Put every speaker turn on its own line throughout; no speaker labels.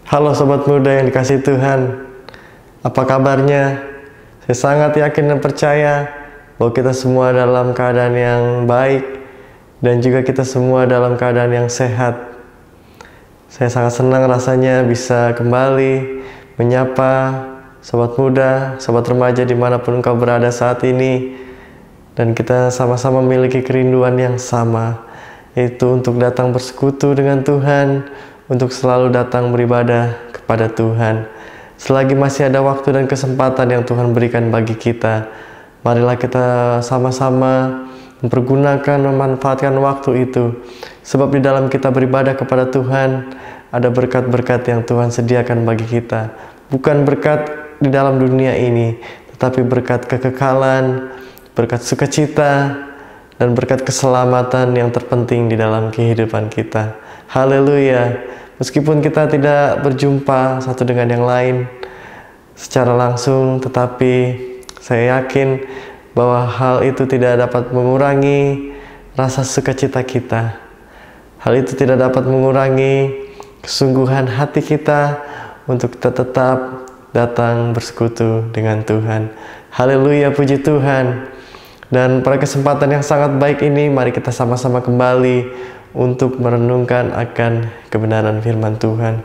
Halo sobat muda yang dikasihi Tuhan, apa kabarnya? Saya sangat yakin dan percaya bahwa kita semua dalam keadaan yang baik dan juga kita semua dalam keadaan yang sehat. Saya sangat senang rasanya bisa kembali menyapa sobat muda, sobat remaja dimanapun engkau berada saat ini. Dan kita sama-sama memiliki kerinduan yang sama, yaitu untuk datang bersekutu dengan Tuhan, untuk selalu datang beribadah kepada Tuhan. Selagi masih ada waktu dan kesempatan yang Tuhan berikan bagi kita, marilah kita sama-sama mempergunakan, memanfaatkan waktu itu. Sebab di dalam kita beribadah kepada Tuhan, ada berkat-berkat yang Tuhan sediakan bagi kita. Bukan berkat di dalam dunia ini, tetapi berkat kekekalan, berkat sukacita, dan berkat keselamatan yang terpenting di dalam kehidupan kita. Haleluya. Meskipun kita tidak berjumpa satu dengan yang lain secara langsung, tetapi saya yakin bahwa hal itu tidak dapat mengurangi rasa sukacita kita. Hal itu tidak dapat mengurangi kesungguhan hati kita untuk kita tetap datang bersekutu dengan Tuhan. Haleluya, puji Tuhan. Dan pada kesempatan yang sangat baik ini, mari kita sama-sama kembali untuk merenungkan akan kebenaran firman Tuhan.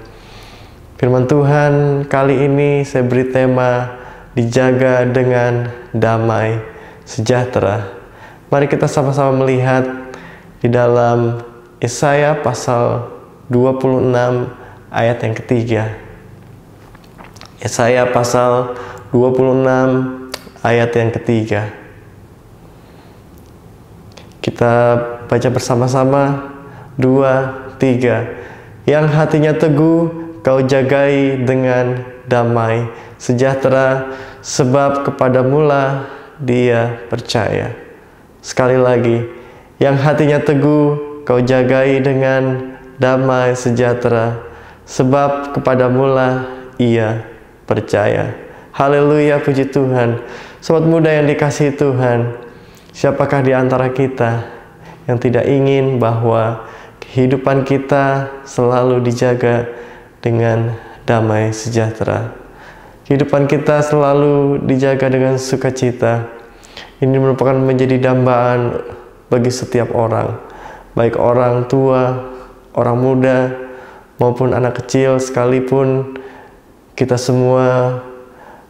Firman Tuhan kali ini saya beri tema dijaga dengan damai sejahtera. Mari kita sama-sama melihat di dalam Yesaya pasal 26 ayat yang ketiga. Yesaya pasal 26 ayat yang ketiga. Kita baca bersama-sama. 2, 3. Yang hatinya teguh kau jagai dengan damai sejahtera, sebab kepadamulah dia percaya. Sekali lagi, yang hatinya teguh kau jagai dengan damai sejahtera, sebab kepadamulah ia percaya. Haleluya, puji Tuhan. Sobat muda yang dikasihi Tuhan, siapakah di antara kita yang tidak ingin bahwa kehidupan kita selalu dijaga dengan damai sejahtera? Kehidupan kita selalu dijaga dengan sukacita. Ini merupakan menjadi dambaan bagi setiap orang, baik orang tua, orang muda, maupun anak kecil sekalipun. Kita semua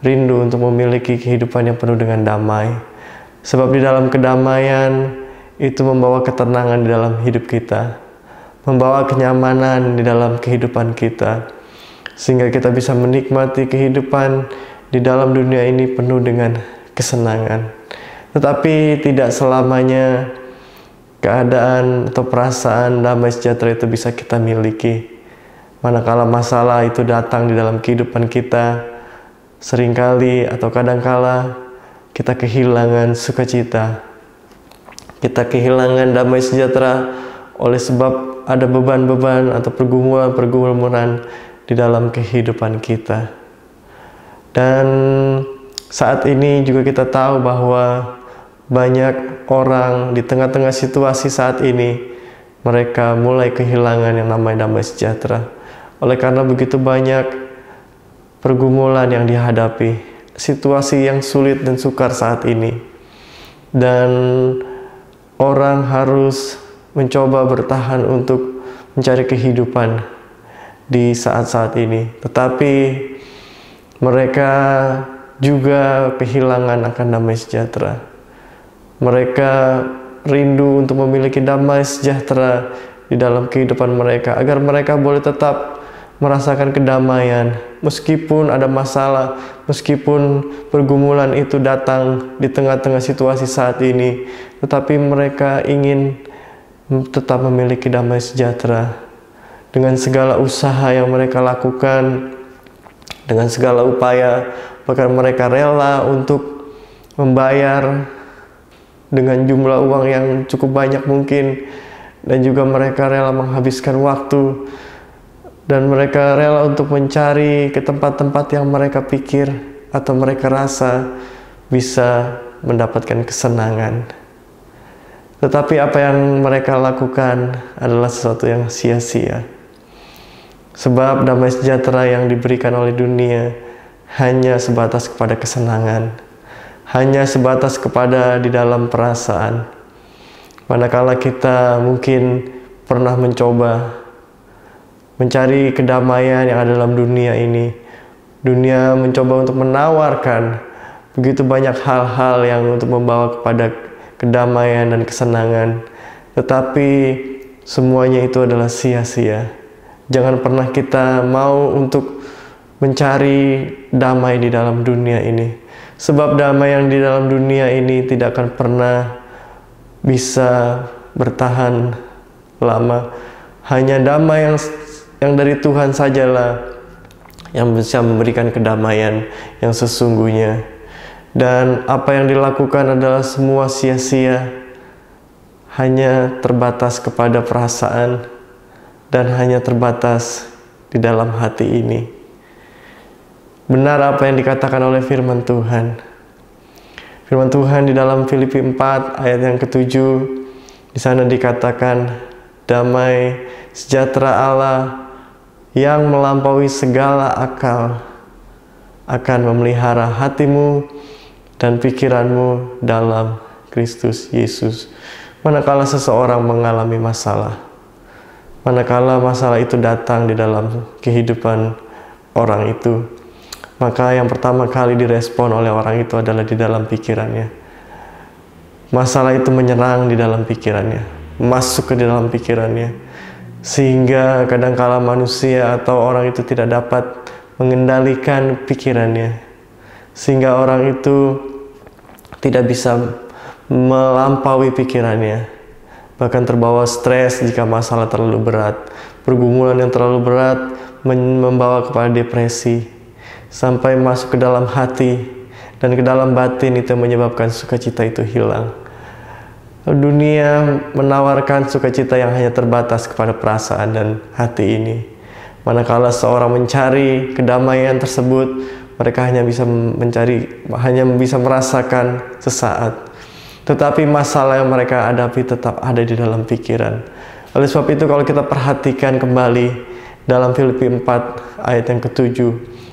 rindu untuk memiliki kehidupan yang penuh dengan damai. Sebab di dalam kedamaian itu membawa ketenangan di dalam hidup kita, membawa kenyamanan di dalam kehidupan kita, sehingga kita bisa menikmati kehidupan di dalam dunia ini penuh dengan kesenangan. Tetapi tidak selamanya keadaan atau perasaan damai sejahtera itu bisa kita miliki. Manakala masalah itu datang di dalam kehidupan kita, seringkali atau kadangkala kita kehilangan sukacita, kita kehilangan damai sejahtera oleh sebab ada beban-beban atau pergumulan-pergumulan di dalam kehidupan kita. Dan saat ini juga kita tahu bahwa banyak orang di tengah-tengah situasi saat ini, mereka mulai kehilangan yang namanya damai sejahtera. Oleh karena begitu banyak pergumulan yang dihadapi, situasi yang sulit dan sukar saat ini. Dan orang harus mencoba bertahan untuk mencari kehidupan di saat-saat ini. Tetapi mereka juga kehilangan akan damai sejahtera. Mereka rindu untuk memiliki damai sejahtera di dalam kehidupan mereka, agar mereka boleh tetap merasakan kedamaian. Meskipun ada masalah, meskipun pergumulan itu datang di tengah-tengah situasi saat ini, tetapi mereka ingin tetap memiliki damai sejahtera. Dengan segala usaha yang mereka lakukan, dengan segala upaya, bahkan mereka rela untuk membayar dengan jumlah uang yang cukup banyak mungkin, dan juga mereka rela menghabiskan waktu, dan mereka rela untuk mencari ke tempat-tempat yang mereka pikir atau mereka rasa bisa mendapatkan kesenangan. Tetapi apa yang mereka lakukan adalah sesuatu yang sia-sia. Sebab damai sejahtera yang diberikan oleh dunia hanya sebatas kepada kesenangan, hanya sebatas kepada di dalam perasaan. Manakala kita mungkin pernah mencoba mencari kedamaian yang ada dalam dunia ini, dunia mencoba untuk menawarkan begitu banyak hal-hal yang untuk membawa kepada kedamaian dan kesenangan, tetapi semuanya itu adalah sia-sia. Jangan pernah kita mau untuk mencari damai di dalam dunia ini, sebab damai yang di dalam dunia ini tidak akan pernah bisa bertahan lama. Hanya damai yang dari Tuhan sajalah yang bisa memberikan kedamaian yang sesungguhnya. Dan apa yang dilakukan adalah semua sia-sia, hanya terbatas kepada perasaan dan hanya terbatas di dalam hati ini. Benar apa yang dikatakan oleh firman Tuhan. Firman Tuhan di dalam Filipi 4 ayat yang ke-7, di sana dikatakan, damai sejahtera Allah yang melampaui segala akal akan memelihara hatimu dan pikiranmu dalam Kristus Yesus. Manakala seseorang mengalami masalah, manakala masalah itu datang di dalam kehidupan orang itu, maka yang pertama kali direspon oleh orang itu adalah di dalam pikirannya. Masalah itu menyerang di dalam pikirannya, masuk ke dalam pikirannya, sehingga kadangkala manusia atau orang itu tidak dapat mengendalikan pikirannya, sehingga orang itu tidak bisa melampaui pikirannya, bahkan terbawa stres jika masalah terlalu berat. Pergumulan yang terlalu berat membawa kepada depresi, sampai masuk ke dalam hati dan ke dalam batin, itu menyebabkan sukacita itu hilang. Dunia menawarkan sukacita yang hanya terbatas kepada perasaan dan hati ini. Manakala seorang mencari kedamaian tersebut, mereka hanya bisa merasakan sesaat. Tetapi masalah yang mereka hadapi tetap ada di dalam pikiran. Oleh sebab itu, kalau kita perhatikan kembali dalam Filipi 4 ayat yang ke-7,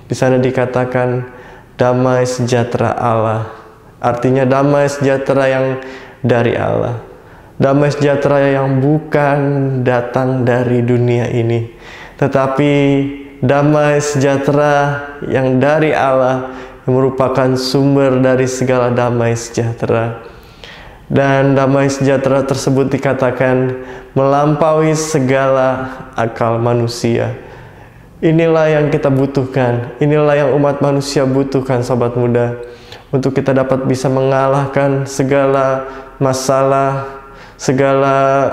di sana dikatakan damai sejahtera Allah. Artinya damai sejahtera yang dari Allah. Damai sejahtera yang bukan datang dari dunia ini, tetapi damai sejahtera yang dari Allah, yang merupakan sumber dari segala damai sejahtera. Dan damai sejahtera tersebut dikatakan melampaui segala akal manusia. Inilah yang kita butuhkan, inilah yang umat manusia butuhkan, sobat muda, untuk kita dapat bisa mengalahkan segala masalah, segala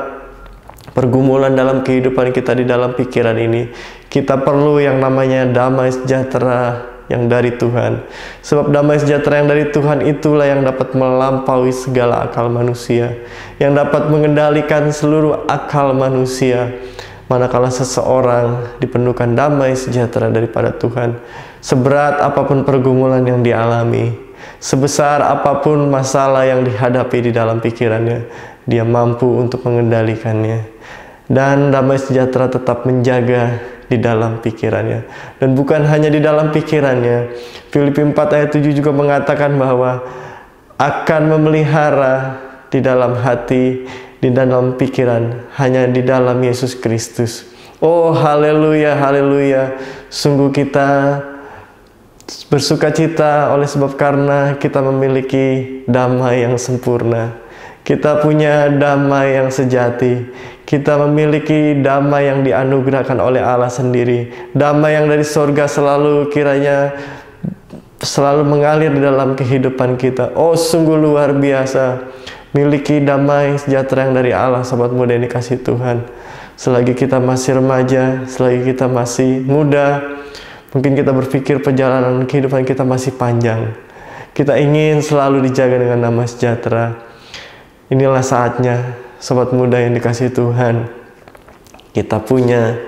pergumulan dalam kehidupan kita di dalam pikiran ini. Kita perlu yang namanya damai sejahtera yang dari Tuhan. Sebab damai sejahtera yang dari Tuhan itulah yang dapat melampaui segala akal manusia, yang dapat mengendalikan seluruh akal manusia. Manakala seseorang dipenuhkan damai sejahtera daripada Tuhan, seberat apapun pergumulan yang dialami, sebesar apapun masalah yang dihadapi di dalam pikirannya, dia mampu untuk mengendalikannya. Dan damai sejahtera tetap menjaga di dalam pikirannya. Dan bukan hanya di dalam pikirannya, Filipi 4 ayat 7 juga mengatakan bahwa akan memelihara di dalam hati, di dalam pikiran, hanya di dalam Yesus Kristus. Oh haleluya, haleluya. Sungguh kita bersukacita oleh sebab karena kita memiliki damai yang sempurna. Kita punya damai yang sejati. Kita memiliki damai yang dianugerahkan oleh Allah sendiri. Damai yang dari surga selalu mengalir di dalam kehidupan kita. Oh sungguh luar biasa. Miliki damai sejahtera yang dari Allah, sobat muda yang dikasihi Tuhan. Selagi kita masih remaja, selagi kita masih muda, mungkin kita berpikir perjalanan kehidupan kita masih panjang. Kita ingin selalu dijaga dengan damai sejahtera. Inilah saatnya, sobat muda yang dikasihi Tuhan, kita punya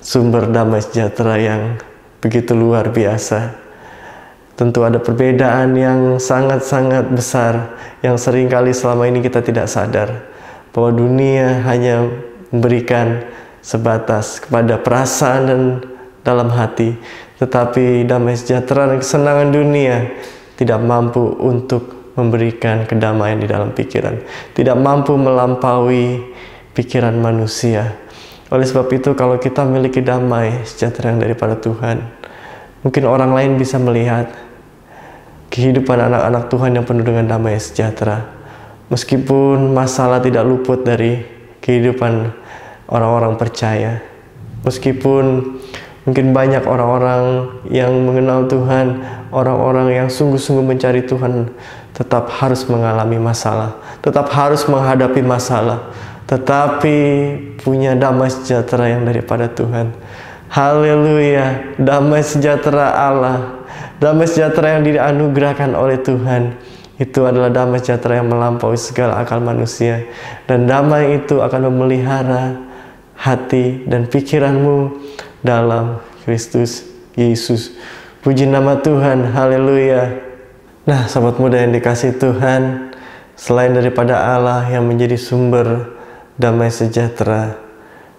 sumber damai sejahtera yang begitu luar biasa. Tentu ada perbedaan yang sangat-sangat besar, yang seringkali selama ini kita tidak sadar, bahwa dunia hanya memberikan sebatas kepada perasaan dan dalam hati, tetapi damai sejahtera dan kesenangan dunia tidak mampu untuk memberikan kedamaian di dalam pikiran, tidak mampu melampaui pikiran manusia. Oleh sebab itu, kalau kita memiliki damai sejahtera yang daripada Tuhan, mungkin orang lain bisa melihat kehidupan anak-anak Tuhan yang penuh dengan damai sejahtera. Meskipun masalah tidak luput dari kehidupan orang-orang percaya, meskipun mungkin banyak orang-orang yang mengenal Tuhan, orang-orang yang sungguh-sungguh mencari Tuhan, tetap harus mengalami masalah, tetap harus menghadapi masalah, tetapi punya damai sejahtera yang daripada Tuhan. Haleluya, damai sejahtera Allah, damai sejahtera yang dianugerahkan oleh Tuhan, itu adalah damai sejahtera yang melampaui segala akal manusia. Dan damai itu akan memelihara hati dan pikiranmu dalam Kristus Yesus. Puji nama Tuhan, haleluya. Nah, sahabat muda yang dikasihi Tuhan, selain daripada Allah yang menjadi sumber damai sejahtera,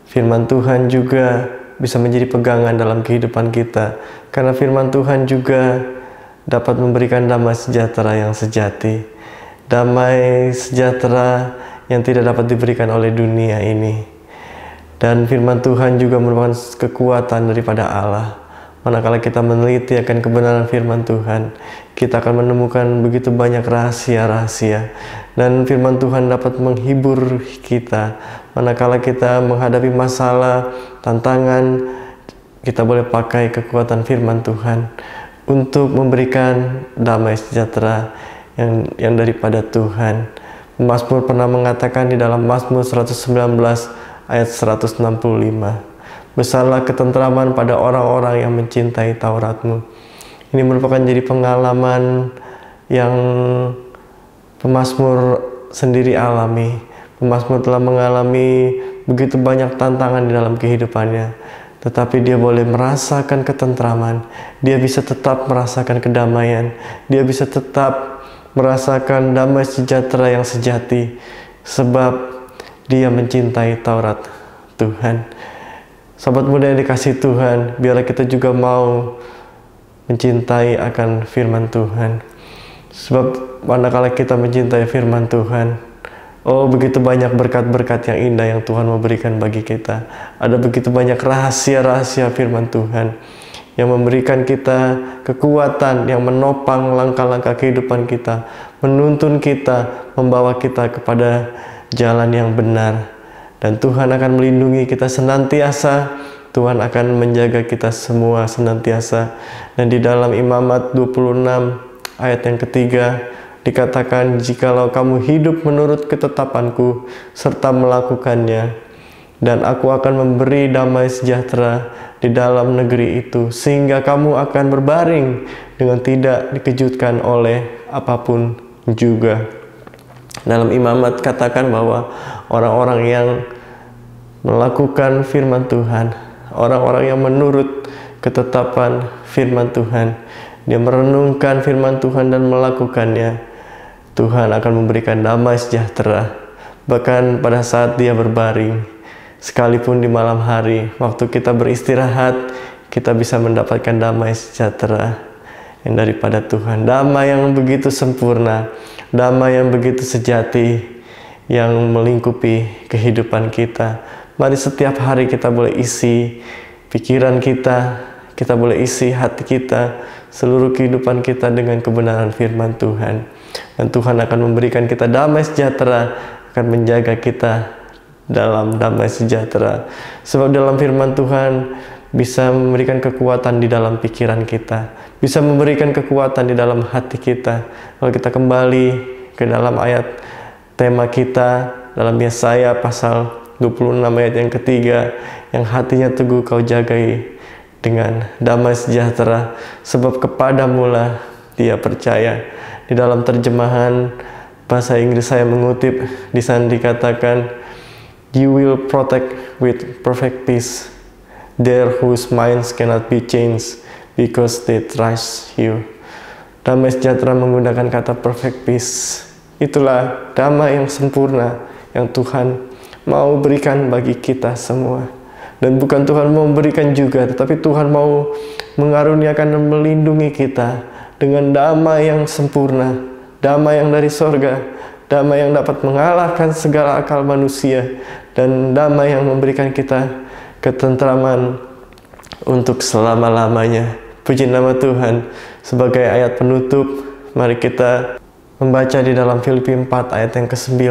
firman Tuhan juga bisa menjadi pegangan dalam kehidupan kita. Karena firman Tuhan juga dapat memberikan damai sejahtera yang sejati, damai sejahtera yang tidak dapat diberikan oleh dunia ini. Dan firman Tuhan juga merupakan kekuatan daripada Allah. Manakala kita meneliti akan kebenaran firman Tuhan, kita akan menemukan begitu banyak rahasia-rahasia. Dan firman Tuhan dapat menghibur kita. Manakala kita menghadapi masalah, tantangan, kita boleh pakai kekuatan firman Tuhan untuk memberikan damai sejahtera yang daripada Tuhan. Mazmur pernah mengatakan di dalam Mazmur 119 ayat 165, besarlah ketentraman pada orang-orang yang mencintai Taurat-Mu. Ini merupakan jadi pengalaman yang pemazmur sendiri alami. Pemazmur telah mengalami begitu banyak tantangan di dalam kehidupannya, tetapi dia boleh merasakan ketentraman, dia bisa tetap merasakan kedamaian, dia bisa tetap merasakan damai sejahtera yang sejati, sebab dia mencintai Taurat Tuhan. Sahabat muda yang dikasihi Tuhan, biarlah kita juga mau mencintai akan firman Tuhan. Sebab manakala kita mencintai firman Tuhan, oh begitu banyak berkat-berkat yang indah yang Tuhan memberikan bagi kita. Ada begitu banyak rahasia-rahasia firman Tuhan yang memberikan kita kekuatan, yang menopang langkah-langkah kehidupan kita, menuntun kita, membawa kita kepada jalan yang benar. Dan Tuhan akan melindungi kita senantiasa, Tuhan akan menjaga kita semua senantiasa. Dan di dalam Imamat 26 ayat yang ketiga dikatakan, jikalau kamu hidup menurut ketetapanku serta melakukannya, dan aku akan memberi damai sejahtera di dalam negeri itu, sehingga kamu akan berbaring dengan tidak dikejutkan oleh apapun juga. Dalam Imamat katakan bahwa orang-orang yang melakukan firman Tuhan, orang-orang yang menurut ketetapan firman Tuhan, dia merenungkan firman Tuhan dan melakukannya, Tuhan akan memberikan damai sejahtera. Bahkan pada saat dia berbaring, sekalipun di malam hari, waktu kita beristirahat, kita bisa mendapatkan damai sejahtera yang daripada Tuhan. Damai yang begitu sempurna, damai yang begitu sejati, yang melingkupi kehidupan kita. Mari setiap hari kita boleh isi pikiran kita boleh isi hati kita, seluruh kehidupan kita dengan kebenaran firman Tuhan. Dan Tuhan akan memberikan kita damai sejahtera, akan menjaga kita dalam damai sejahtera. Sebab dalam firman Tuhan bisa memberikan kekuatan di dalam pikiran kita, bisa memberikan kekuatan di dalam hati kita. Kalau kita kembali ke dalam ayat tema kita dalam Yesaya pasal 26 ayat yang ketiga, yang hatinya teguh kau jagai dengan damai sejahtera, sebab kepadamulah dia percaya. Di dalam terjemahan bahasa Inggris saya mengutip, di sana dikatakan, you will protect with perfect peace there whose minds cannot be changed because they trust you. Damai sejahtera menggunakan kata perfect peace. Itulah damai yang sempurna yang Tuhan mau berikan bagi kita semua. Dan bukan Tuhan mau memberikan juga, tetapi Tuhan mau mengaruniakan dan melindungi kita dengan damai yang sempurna, damai yang dari sorga, damai yang dapat mengalahkan segala akal manusia, dan damai yang memberikan kita ketentraman untuk selama-lamanya. Puji nama Tuhan. Sebagai ayat penutup, mari kita membaca di dalam Filipi 4 ayat yang ke-9.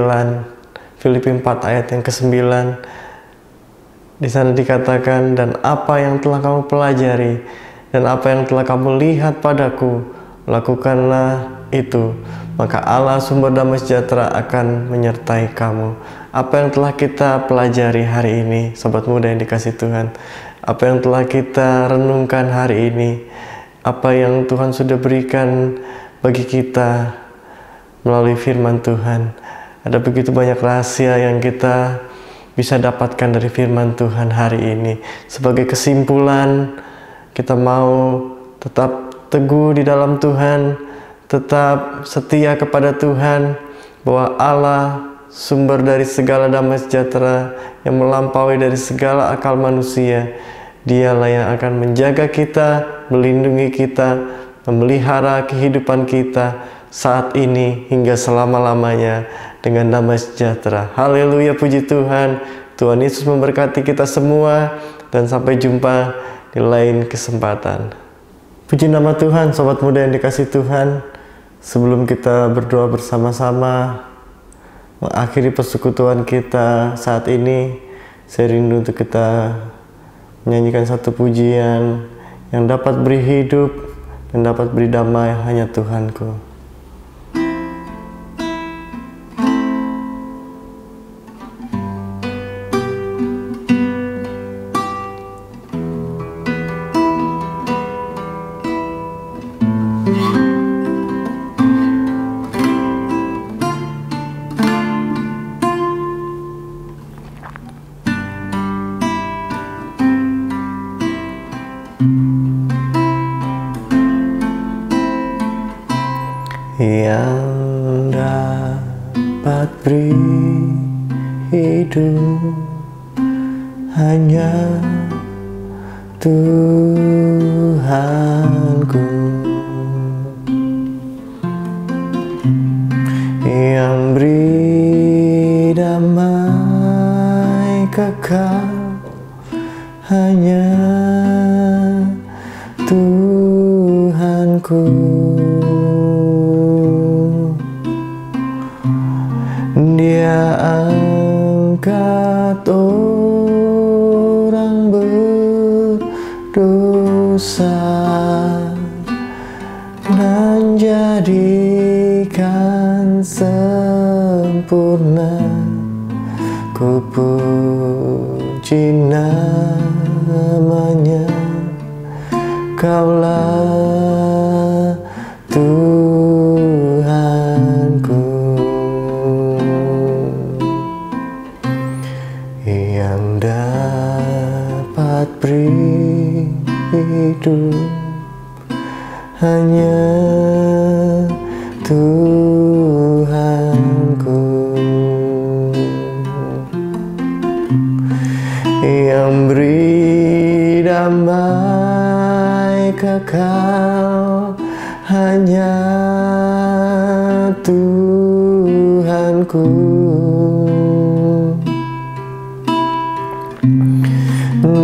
Filipi 4 ayat yang ke-9. Di sana dikatakan, dan apa yang telah kamu pelajari dan apa yang telah kamu lihat padaku, lakukanlah itu, maka Allah sumber damai sejahtera akan menyertai kamu. Apa yang telah kita pelajari hari ini, sobat muda yang dikasih Tuhan? Apa yang telah kita renungkan hari ini? Apa yang Tuhan sudah berikan bagi kita melalui firman Tuhan? Ada begitu banyak rahasia yang kita bisa dapatkan dari firman Tuhan hari ini. Sebagai kesimpulan, kita mau tetap teguh di dalam Tuhan, tetap setia kepada Tuhan, bahwa Allah sumber dari segala damai sejahtera yang melampaui dari segala akal manusia. Dialah yang akan menjaga kita, melindungi kita, memelihara kehidupan kita saat ini hingga selama-lamanya dengan damai sejahtera. Haleluya, puji Tuhan. Tuhan Yesus memberkati kita semua, dan sampai jumpa di lain kesempatan. Puji nama Tuhan, sobat muda yang dikasih Tuhan. Sebelum kita berdoa bersama-sama mengakhiri persekutuan kita saat ini, saya rindu untuk kita menyanyikan satu pujian yang dapat beri hidup dan dapat beri damai, hanya Tuhanku. Yang dapat beri hidup hanya Tuhanku, yang beri damai kekal hanya Tuhanku. Dia angkat orang berdosa dan jadikan sempurna. Ku puji namanya, Kaulah Tuhanku, yang dapat beri hidup hanya Tuhanku, yang beri damai kekal hanya Tuhanku.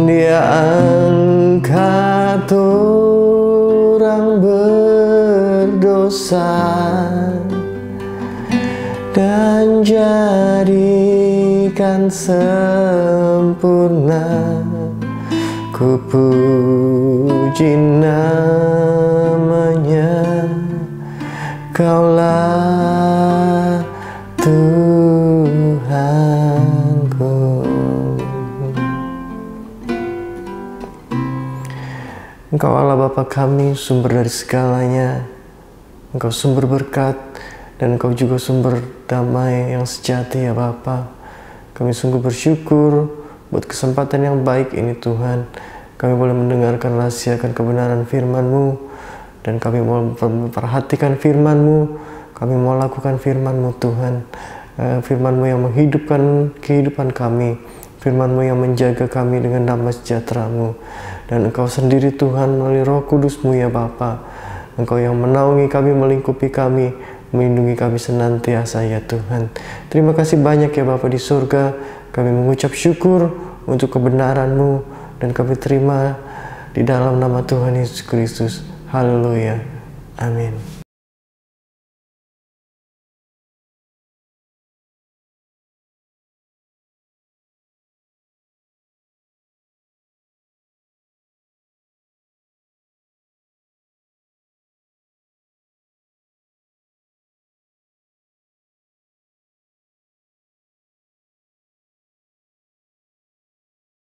Dia angkat orang berdosa dan jadikan sempurna. Ku puji namanya, Kaulah Tuhanku. Engkau Allah Bapa kami, sumber dari segalanya. Engkau sumber berkat, dan Engkau juga sumber damai yang sejati ya Bapa. Kami sungguh bersyukur buat kesempatan yang baik ini Tuhan. Kami boleh mendengarkan rahasia akan kebenaran firman-Mu, dan kami mau memperhatikan firman-Mu. Kami mau lakukan firman-Mu Tuhan. Firman-Mu yang menghidupkan kehidupan kami. firman-Mu yang menjaga kami dengan damai sejahtera-Mu. Dan Engkau sendiri Tuhan melalui Roh Kudus-Mu ya Bapa, Engkau yang menaungi kami, melingkupi kami, melindungi kami senantiasa ya Tuhan. Terima kasih banyak ya Bapa di surga. Kami mengucap syukur untuk kebenaran-Mu, dan kami terima di dalam nama Tuhan Yesus Kristus. Haleluya. Amin.